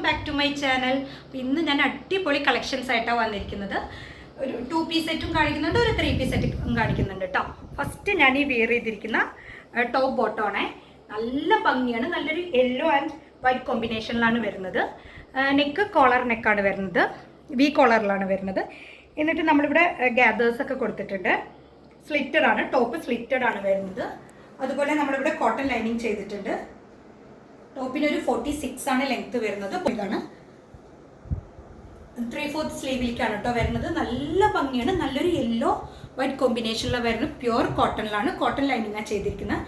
Back to my channel. ഇന്ന് ഞാൻ അടിപൊളി കളക്ഷൻസ് ആയിട്ടാണ് വന്നിരിക്കുന്നത്. ഒരു 2 പീസ് സെറ്റും കാണിക്കുന്നുണ്ട്, ഒരു 3 പീസ് സെറ്റും കാണിക്കുന്നുണ്ട് കേട്ടോ. ഫസ്റ്റ് ഞാൻ ഈ വെയർ ചെയ്തിരിക്കുന്ന ടോപ്പ് ബോട്ടമാണേ. നല്ല ഭംഗിയാണ്, നല്ലൊരു യെല്ലോ ആൻഡ് വൈറ്റ് കോമ്പിനേഷനിലാണ് വരുന്നത്. നെക്ക് കോളർ നെക്കാണ് വരുന്നത്, വി കോളറിലാണ് വരുന്നത്. എന്നിട്ട് നമ്മളിവിടെ ഗ്യാദേഴ്സ് ഒക്കെ കൊടുത്തിട്ടുണ്ട്. സ്ലിറ്റഡ് ആണ്, ടോപ്പ് സ്ലിറ്റഡ് ആണ് വരുന്നത്. അതുപോലെ നമ്മളിവിടെ കോട്ടൺ ലൈനിങ് ചെയ്തിട്ടുണ്ട്. ടോപ്പിനൊരു 46 ആണ് ലെങ്ത് വരുന്നത്. ഇതാണ് 3/4 സ്ലീവിലേക്കാണ് കേട്ടോ വരുന്നത്. നല്ല ഭംഗിയാണ്, നല്ലൊരു യെല്ലോ വൈറ്റ് കോമ്പിനേഷനിലാണ് വരുന്നത്. പ്യുവർ കോട്ടണിലാണ്, കോട്ടൺ ലൈനിങ്ങാണ് ചെയ്തിരിക്കുന്നത്.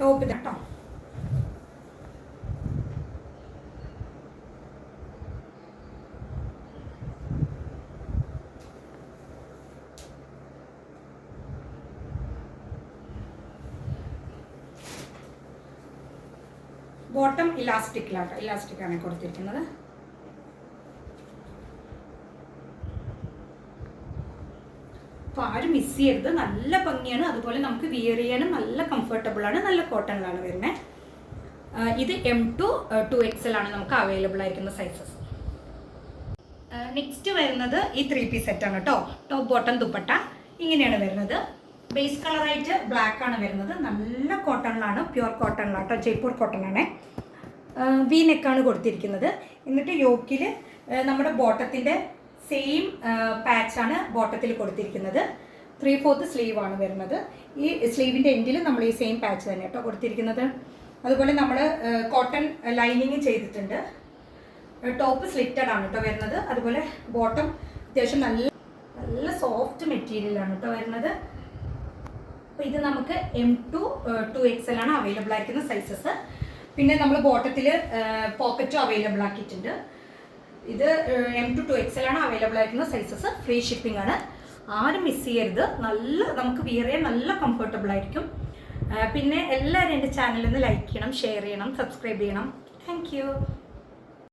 ടോപ്പ് ഇതാട്ടോ. ബോട്ടം ഇലാസ്റ്റിക്കാണ് കൊടുത്തിരിക്കുന്നത്. അപ്പോൾ ആരും മിസ് ചെയ്യരുത്, നല്ല ഭംഗിയാണ്. അതുപോലെ നമുക്ക് വിയർ ചെയ്യാനും നല്ല കംഫർട്ടബിൾ ആണ്, നല്ല കോട്ടണിലാണ് വരുന്നത്. ഇത് M to 2XL ആണ് നമുക്ക് അവൈലബിൾ ആയിരിക്കുന്ന സൈസസ്. നെക്സ്റ്റ് വരുന്നത് ഈ 3 പീസ് സെറ്റാണ് കേട്ടോ. ടോപ്പ് ബോട്ടം ദുപ്പട്ട ഇങ്ങനെയാണ് വരുന്നത്. ബേസ് കളറായിട്ട് ബ്ലാക്ക് ആണ് വരുന്നത്. നല്ല കോട്ടണിലാണ്, പ്യുവർ കോട്ടണിലാണ് കേട്ടോ, ജയ്പൂർ കോട്ടൺ ആണ്. വി നെക്കാണ് കൊടുത്തിരിക്കുന്നത്. എന്നിട്ട് യോക്കിൽ നമ്മുടെ ബോട്ടത്തിൻ്റെ സെയിം പാച്ചാണ് ബോട്ടത്തിൽ കൊടുത്തിരിക്കുന്നത്. 3/4 സ്ലീവ് ആണ് വരുന്നത്. ഈ സ്ലീവിൻ്റെ എൻഡിൽ നമ്മൾ ഈ സെയിം പാച്ച് തന്നെ കേട്ടോ കൊടുത്തിരിക്കുന്നത്. അതുപോലെ നമ്മൾ കോട്ടൺ ലൈനിങ് ചെയ്തിട്ടുണ്ട്. ടോപ്പ് സ്ലിറ്റഡ് ആണ് കേട്ടോ വരുന്നത്. അതുപോലെ ബോട്ടം അത്യാവശ്യം നല്ല സോഫ്റ്റ് മെറ്റീരിയലാണ് കേട്ടോ വരുന്നത്. അപ്പോൾ ഇത് നമുക്ക് M to 2XL ആണ് അവൈലബിൾ ആയിരിക്കുന്ന സൈസസ്. പിന്നെ നമ്മൾ ബോട്ടത്തിൽ പോക്കറ്റും അവൈലബിൾ ആക്കിയിട്ടുണ്ട്. ഇത് M to 2XL ആണ് അവൈലബിൾ ആയിരിക്കുന്ന സൈസസ്. ഫ്രീ ഷിപ്പിംഗ് ആണ്, ആരും മിസ് ചെയ്യരുത്. നല്ല നമുക്ക് വിയർ ചെയ്യാൻ നല്ല കംഫർട്ടബിൾ ആയിരിക്കും. പിന്നെ എല്ലാവരും എൻ്റെ ചാനലിൽ നിന്ന് ലൈക്ക് ചെയ്യണം, ഷെയർ ചെയ്യണം, സബ്സ്ക്രൈബ് ചെയ്യണം. Thank you.